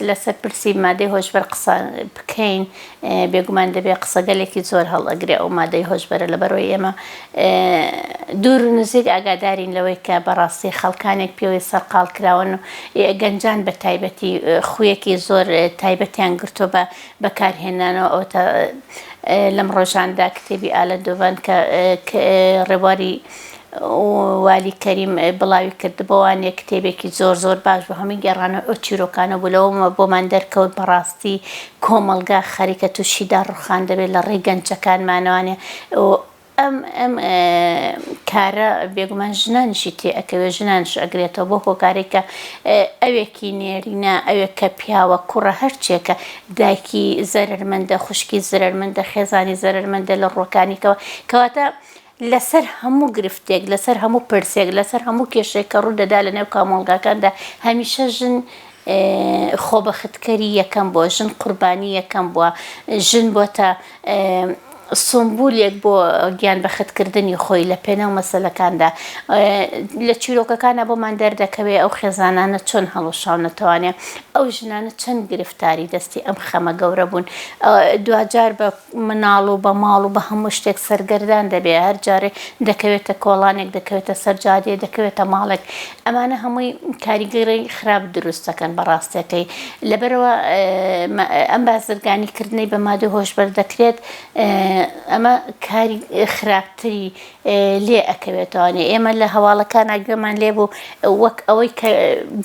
لەسەر پرسی مادەی هۆشبەر قسە بکەین بێگومان دەبێت قسە گەلێکی زۆر هەڵئەگرێ ئەو مادەی هۆشبەرە لەبەرەوەی ئێمە دوور و نزیک ئاگادارین لەوەی کە بەڕاستی خەڵکانێک پێوەی سەرقاڵ کراون و گەنجان بە تایبەتی خویەکی زۆر تایبەتیان گرتۆ بە بەکارهێنانەوە ئەو لەم ڕۆژاندا کتێبی ئالە دۆڤان کە ڕێواری والی کەریم بڵاوی کردبەوانێ کتێبێکی زۆر زۆر باش بە هەمووی گێڕانە ئەو چیرۆکانە بوو لەوەمە بۆمان دەرکەوت بەڕاستی کۆمەلگا خەریکە تووشیدا ڕوخان دەبێت لە ڕێی گەنجەکانمانەوانێ ئەم کارە بێگومان ژنانشی تێ ئەکەوێت ژنانش ئەگرێتەوە بۆ هۆکارێکە ئەوێکی نێرینە ئەوێک کە پیاوە کوڕە هەرچێکە دایکی زەرمەندە خوشکی زەرمەندە خێزانی زەرمەندە لە ڕۆکانیکەوە کەواتە لەسەر هەموو گرفتێک لەسەر هەموو پرسێک لەسەر هەموو کێشێک کە ڕوو دەدا لە نێو کامۆڵگاکاندا هەمیشە ژن خۆبەختکەری یەکەم بووە ژن قوربانی یەکەم بووە ژن بۆتە سمبولێک بۆ گیان بەختکردنی خۆی لە پێناو مەسەلەکاندا لە چیرۆکەکانە بۆمان دەردەکەوێت ئەو خێزانانە چۆن هەڵوشاونەتوانێت ئەو ژنانە چەند گرفتاری دەستی ئەم خەمە گەورە بوون دوجار بە مناڵ و بە ماڵ و بە هەموو شتێک سەرگەردان دەبێت هەر جارێ دەکەوێتە کۆڵانێک دەکەوێتە سەرجادێ دەکەوێتە ماڵێک ئەمانە هەمووی کاریگەری خراپ دروستەکەن بەڕاستەکەی لەبەرەوە ئەم بازرگانیکردنەی بە مادەی هۆشبەر دەکرێت ئەمە کاری خراپتری لێ ئەکەوێتەوەنێ ئێمە لە هەواڵەکانە گوێمان لێبوو وەک ئەوەی کە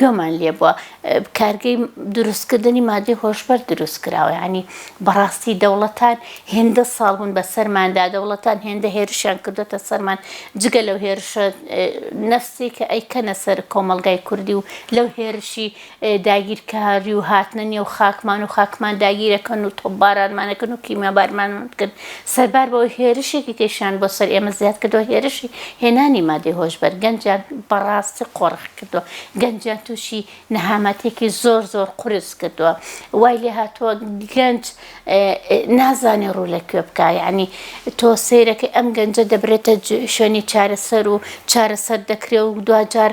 گوێمان لێ بووە کارگەی دروستکردنی مادەی هۆشبەر دروست کراوە ینی بەڕاستی دەوڵەتان هێندە ساڵ بوون بە سەرماندا دەوڵەتان هێندە هێرشیان کردوتە سەرمان جگە لەو هێرشە نەفسی کە ئەیکەنە سەر کۆمەلگای کوردی و لەو هێرشی داگیرکاری و هاتنە نێو خاکمان و خاکمان داگیرەکەن و تۆپبارانمانەکەن و کیمیابارمانکرد سەربار بەوە هێرشێکی کێشیان بۆ سەر ئێمە زیاد کردەوە هێرشی هێنانی مادەی هۆشبەر گەنجیان بەڕاستی قۆڕخ کردووە گەنجیان تووشی نەهامەتێکی زۆر زۆر قورس کردووە وای لێ هاتووە گەنج نازانێ ڕوو لەکوێ بکە یعنی تۆ سەیرەکەی ئەم گەنجە دەبرێتە شوێنی چارەسەر و چارەسەر دەکرێت و دوجار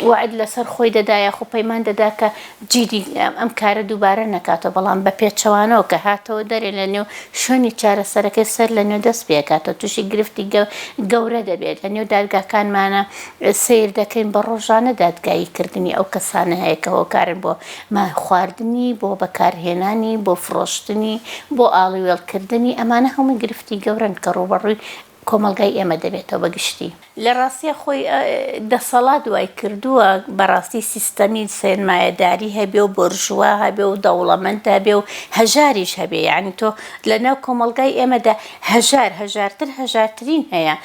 وعد لەسەر خۆی دەدایە خۆ پەیمان دەدا کە جیدی ئەم کارە دووبارە نەکاتەوە بەڵام بە پێچەوانەوە کە هاتەوە دەرێ لە نێو شوێنی چارەسەرەکەی سەر لە نێو دەست پێکاتەوە تووشی گرفتی گەورە دەبێت لە نێو دادگاکانمانە سیر دەکەین بە ڕۆژانە دادگاییکردنی ئەو کەسانە هەیە کە هۆکارن بۆ خواردنی بۆ بەکارهێنانی بۆ فرۆشتنی بۆ ئاڵوێڵکردنی ئەمانە هەمووی گرفتی گەورن کە ڕوبەڕووی کۆمەلگای ئێمە دەبێتەوە بەگشتی لە ڕاستیە خۆی دەسەڵات دوای کردووە بەڕاستی سیستەمی سێنمایەداری هەبێ و بۆرژوا هەبێ و دەوڵەمەند هەبێ و هەژاریش هەبێ یعنی تۆ لەناو کۆمەلگای ئێمەدا هەژارتر هەژارترین هەیە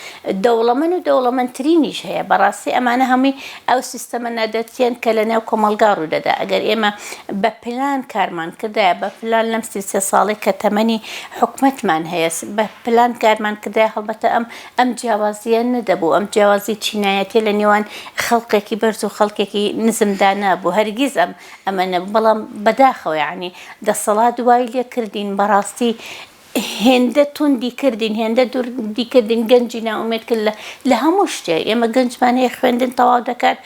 دەوڵەمەند و دەوڵەمەندترینیش هەیە بەڕاستی ئەمانە هەمووی ئەو سیستەمە نادەتیان کە لەناو کۆمەلگا ڕوودەدا ئەگەر ئێمە بە پلان کارمان کردایە بە پلان لەم 33 ساڵی کە تەمەنی حکومەتمان هەیە بە پلان کارمان کردای هەڵبەتە ئەم جیاوازیە نەدەبوو ئەم جیاوازی چینایەتی لە نێوان خەڵقێکی بەرز و خەڵکێکی نزمدا نابوو هەرگیز ئەمە نەبوو بەڵام بەداخەوە یعنی دەسەڵات دوای لێ کردین بەڕاستی هێندە توندی کردین هێندە دووردی کردین گەنجی ناومێت کرد لە هەموو شتێ ئێمە گەنجمان هەیە خوێندن تەواو دەکات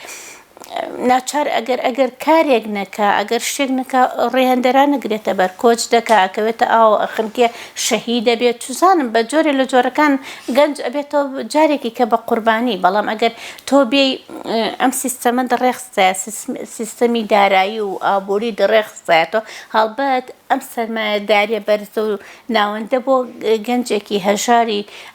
ناچار ئەگەر کارێک نەکە ئەگەر شتێک نەکە ڕێهەندەران نەگرێتە بەر کۆچ دەکا ئەکەوێتە ئاو ئەخنکێ شەهید دەبێت توزانم بە جۆرێ لە جۆرەکان گەنج ئەبێتەوە جارێکی کە بە قوربانی بەڵام ئەگەر تۆ بێ ئەم سیستەمە دەڕێخستایە سیستەمی دارایی و ئابووری دەڕێخستایەتەوە هەڵبەت ئەم سەرمایەداریە بەرزە و ناوەندە بۆ گەنجێکی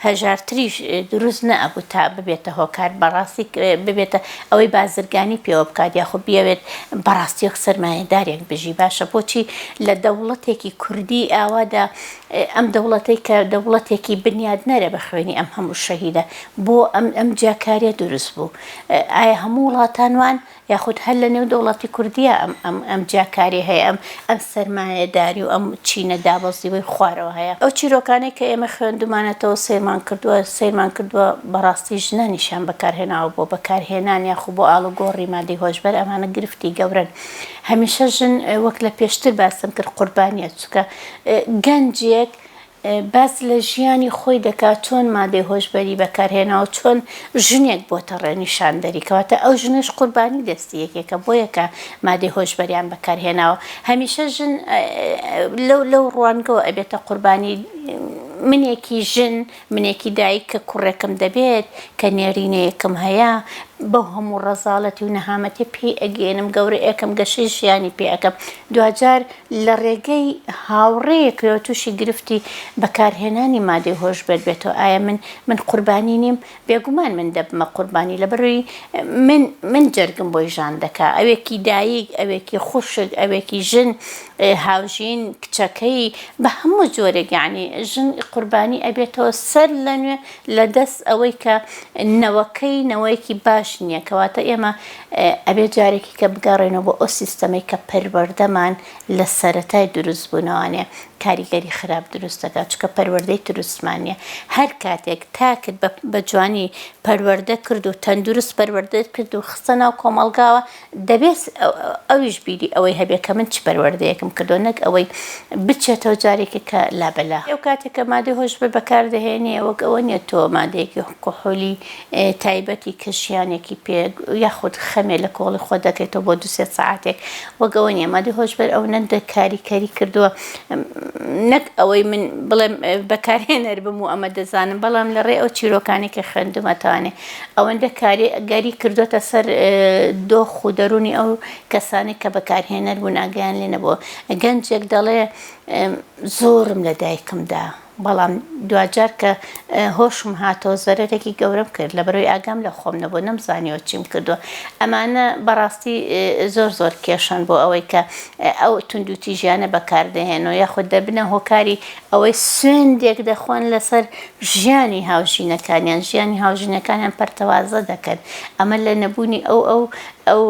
هەژارتریش دروست نەبوو تا ببێتە هۆکار بەڕاستی ببێتە ئەوەی بازرگانی پێوە بکات یاخۆ بیاوێت بەڕاستی وەک سەرمایەدارێک بژی باشە بۆچی لە دەوڵەتێکی کوردی ئاوادا ئەم دەوڵەتەی کە دەوڵەتێکی بنیاد نەرە بە خوێنی ئەم هەموو شەهیدە بۆ ئەم جاکاریە دروست بوو ئایا هەموو وڵاتانوان یاخود هەر لە نێو دەوڵەتی کوردیە ئەم جاکاری هەیە ئەم سەرمایەداری و ئەم چینە دابەزیوەی خوارەوە هەیە ئەو چیرۆکانەی کە ئێمە خوێندومانەتەوە سیرمان کردووە بەڕاستی ژنانیشان بەکارهێناوە بۆ بەکارهێنان یاخو بۆ ئاڵوگۆڕی مادەی هۆشبەر ئەمانە گرفتی گەورن هەمیشە ژن وەک لە پێشتر باسم کرد قوربانیە چووکە گەنجێک باس لە ژیانی خۆی دەکات چۆن مادەی هۆشبەری بەکارهێناوە چۆن ژنێک بۆتە ڕێنیشاندەری کەواتە ئەو ژنش قوربانی دەستی یەکێکە بۆ یەکە مادەی هۆشبەریان بەکارهێناوە هەمیشە ژن لەو ڕوانگەوە ئەبێتە قوربانی منێکی ژن منێکی دایک کە کوڕێکم دەبێت کە نێرینەیەکم هەیە بەو هەموو ڕەزاڵەتی و نەهامەتی پێی ئەگەێنم گەورە ئەەکەم گەشەی ژیانی پێ ئەەکەم دوجار لە ڕێگەی هاوڕێیەکەوە تووشی گرفتی بەکارهێنانی مادەی هۆشبەر بێتەوە ئایا من قوربانی نیم بێگومان من دەبمە قوربانی لە بەروی من جەرگم بۆی ژان دەکا ئەوێکی دایک ئەوێکی خوشک ئەوێکی ژن هاوژین کچەکەی بە هەموو جۆرێک یعنی ژن قوربانی ئەبێتەوە سەر لەنوێ لە دەست ئەوەی کە نەوەیەکی باش نییە کەواتە ئێمە ئەبێ جارێکی کە بگەڕێنەوە بۆ ئەو سیستەمەی کە پەروەردەمان لە سەرەتای دروست بوونەوانێ کاریگەری خراپ دروست دەکات چکە پەروەردەی دروستمانە هەر کاتێک تاکرد بە جوانی پەروەردە کرد و تەندروست پەروەردە کرد و خستە ناو کۆمەڵگاوە دەبێت ئەویش بیری ئەوەی هەبێت کە من چ پەروەردەیەکم کردو نەک ئەوەی بچێتەوە جارێکی کە لابەلا ئەو کاتێک کە مادەی هۆشبەر بەکاردەهێنێ وەک ئەوە نیە تۆ مادەیەکی کحولی تایبەتی کەشیانێکی پێ یاخود خەمێ لە کۆڵی خۆ دەکەیتەوە بۆ 2-3 ساعتێک وەک ئەوە نیە مادەی هۆشبەر ئەو نەندە کاریکەری کردووە نەک ئەوەی من بڵێم بەکارهێنەر بم و ئەمە دەزانم بەڵام لە ڕێ ئەو چیرۆکانی کە خوێندومەتوانێ ئەوەندە کاریگەری کردوتە سەر دۆخ و دەرونی ئەو کەسانی کە بەکارهێنەر بوون ئاگیان لێ نەبووە گەنجێک دەڵێ زۆرم لە دایکمدا بەڵام دوجار کە هۆشم هاتەوە زەرەرێکی گەورەم کرد لە بەرەوەی ئاگام لە خۆم نەبوو نەمزانیەوە چیم کردووە ئەمانە بەڕاستی زۆر کێشان بۆ ئەوەی کە ئەو توندوتیژیانە بەکاردەهێنەوە یاخود دەبنە هۆکاری ئەوەی سوێندێک دەخۆن لەسەر ژیانی هاوژینەکانیان ژیانی هاوژینەکانیان پەرتەوازە دەکەن ئەمە لە نەبوونی ئەو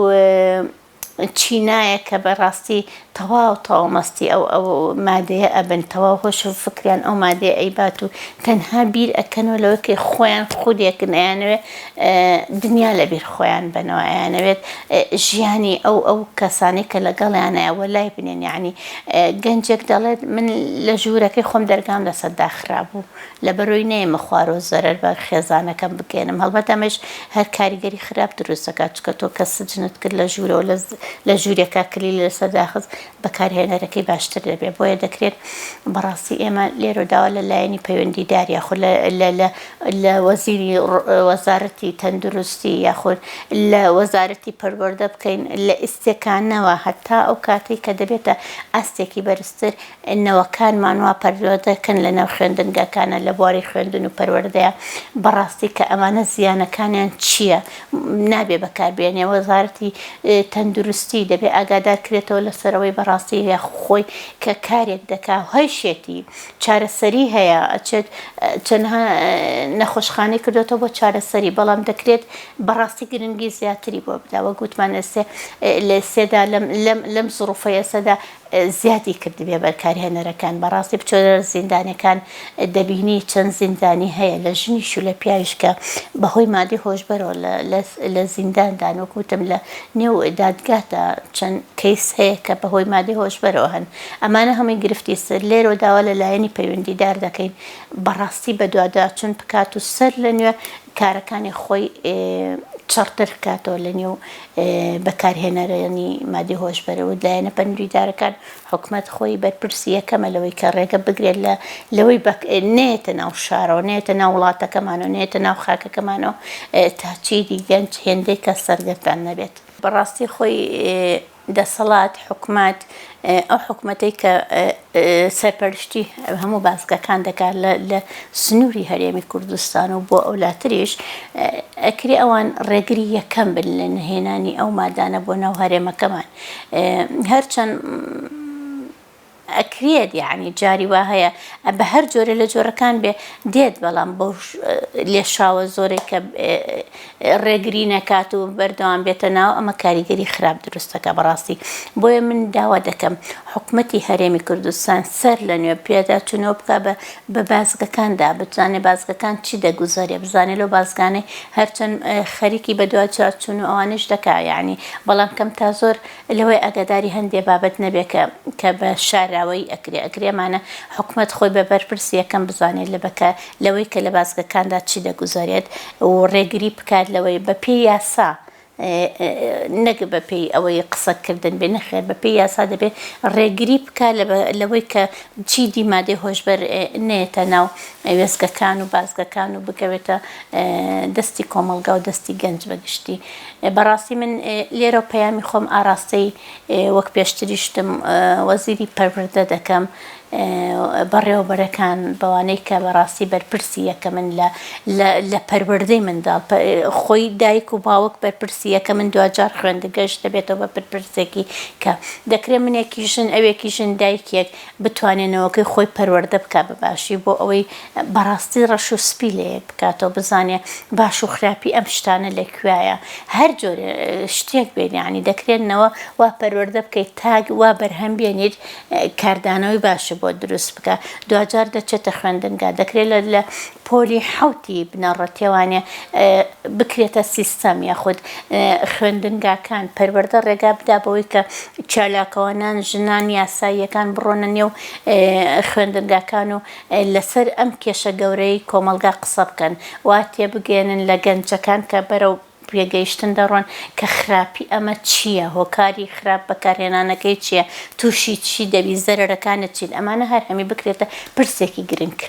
چینایە کە بەڕاستی تەواو مەستی ئەو مادەیە ئەبن تەواو هۆش و فکریان ئەو مادەیە ئەیبات و تەنها بیر ئەکەنەوە لەوەکەی خۆیان خودێکن ئەیانەوێت دنیا لە بیر خۆیان بنەوە ئەیانەوێت ژیانی ئەو کەسانی کە لەگەڵیانە ئەوە لای بنێن یعنی گەنجێک دەڵێت من لە ژوورەکەی خۆم دەرگام لەسەر داخرابوو لە بەرۆی نەیەمە خوار و زەرەر بە خێزانەکەم بگەێنم هەڵبەت ئەمەش هەر کاریگەری خراپ دروست دەکات چکە تۆ کە سجنت کرد لە ژوورەوە لە ژوورێکا کلی لەسەر داخست بەکارهێنەرەکەی باشتر دەبێت بۆیە دەکرێت بەڕاستی ئێمە لێرەداوە لە لایەنی پەیوەندیدار یاخود لە وەزیری وەزارەتی تەندروستی یاخود لە وەزارەتی پەروەردە بکەین لە ئیسێکانەوە هەتا ئەو کاتێک کە دەبێتە ئاستێکی بەرزتر نەوەکانمان وا پەروەردەکەن لە نەو خوێندنگەکانە لە بواری خوێندن و پەروەردەیە بەڕاستی کە ئەمانە زیانەکانیان چییە نابێ بەکاربێنێ وەزارەتی تەندروستی دەبێت ئاگادار کرێتەوە لەسەرەوەی بەڕاستی خۆی کە کارێک دەکا هەیشێتی چارەسەری هەیە ئەچێت چەندها نەخۆشخانەی کردوێتەوە بۆ چارەسەری بەڵام دەکرێت بەڕاستی گرنگی زیاتری بۆ بداوە گوتمان لە سێدا لەم زڕوفەیە سەدا زیادی کردبێ بەکارهێنەرەکان بەڕاستی بچۆرە زیندانەکان دەبینی چەند زیندانی هەیە لە ژنیش و لە پیاویش کە بەهۆی مادەی هۆشبەرەوە لە زینداندان وەکوتم لە نێو دادگاتە چەند کەیس هەیە کە بەهۆی مادەی هۆشبەرەوە هەن ئەمانە هەمووی گرفتی سەر لێرەوە داوا لە لایەنی پەیوەندیدار دەکەین بەڕاستی بە دوواداچوون بکات و سەر لە نوێ کارەکانی خۆی چڕتر بکاتەوە لە نێو بەکارهێنەرانی مادەی هۆشبەر و لایەنە پەیوەندیدارەکان حکومەت خۆی بەرپرسی یەکەمە لەوەی کە ڕێگە بگرێت لەوەی نێتە ناو شارەوە نێتە ناو وڵاتەکەمانەوە نێتە ناو خاکەکەمانەوە تا چیری گەنج هێندەی کە سەرگەردان نەبێت بەڕاستی خۆی دەسەڵات حکومات ئەو حکومەتەی کە سەرپەرشتی هەموو باسکەکان دەکات لە سنووری هەرێمی کوردستان و بۆ ئەولاتریش ئەکری ئەوان ڕێگری یەکەم بن لە نهێنانی ئەو مادانە بۆ ناو هەرێمەکەمان هەرچەند ئەکرێت یعنی جاری وا هەیە بە هەر جۆرە لە جۆرەکان بێ دێت بەڵام بۆ لێشاوە زۆرێک کە ڕێگری نەکات و بەردەوام بێتە ناو ئەمە کاریگەری خراپ دروستەکە بەڕاستی بۆیە من داوا دەکەم حکومەتی هەرێمی کوردستان سەر لە نوێ پێدا چونەوە بکە بە بازگەکاندا بتوانێت بازگەکان چی دەگوزارێ بزانێت لەو بازگانەی هەرچەند خەریکی بە دوای چارچوون و ئەوانش دەکا یعنی بەڵام کەم تا زۆر لەوەی ئاگاداری هەندێک بابەت نەبێت کە بە شارە داوای ئەکرێمانە حکوومەت خۆی بە بەرپرسی یەکەم بزانێت لەوەی کە لە بازگەکاندا چی دەگوزارێت و ڕێگری بکات لەوەی بە پێی یاسا نەک بە پێی ئەوەی قسەکردن بێ نەخێر بە پێی یاسا دەبێت ڕێگری بکات لەوەی کە چی دیمادەی هۆشبەر نێتە ناو وێستگەکان و بازگەکان و بکەوێتە دەستی کۆمەلگا و دەستی گەنج بەگشتی. بەڕاستی من لێرە پەیامی خۆم ئاراستەی وەک پێشتریشتم وەزیری پەروەردە دەکەم بەڕێوەبەرەکان بەوانەی کە بەڕاستی بەرپرسی یەکە من لە پەروەردەی منداڵ خۆی دایک و باوک بەرپرسی یەکە من دوجار خوێندەگەشت دەبێتەوە بە بەرپرسێکی کە دەکرێت منێکی ژن ئەوێکی ژن دایکێک بتوانێنەوەکەی خۆی پەروەردە بکە بە باشی بۆ ئەوەی بەڕاستی ڕەش و سپی لەیەک بکاتەوە بزانێ باش و خراپی ئەم شتانە لەکوایە هەر جۆرە شتێک بێت یعنی دەکرێنەوە وا پەروەردە بکەیت تاگ وا بەرهەم بێنیت کاردانەوەی باشە بۆ دروست بکە دوجار دەچێتە خوێندنگا دەکرێت لە پۆلی حوتی بنەڕەتێوانێ بکرێتە سیستەم یاخود خوێندنگاکان پەروەردە ڕێگا بدا بەوەی کە چالاکەوانان ژنان یاساییەکان بڕۆنە نێو خوێندنگاکان و لەسەر ئەم کێشە گەورەی کۆمەلگا قسە بکەن وا تێبگەێنن لە گەنجەکان کە بەرەو پێگەیشتن دەڕۆن کە خراپی ئەمە چییە هۆکاری خراپ بەکارهێنانەکەی چییە تووشی چی دەبی زەرەرەکانت چین ئەمانە هەر هەمی بکرێتە پرسێکی گرنگ.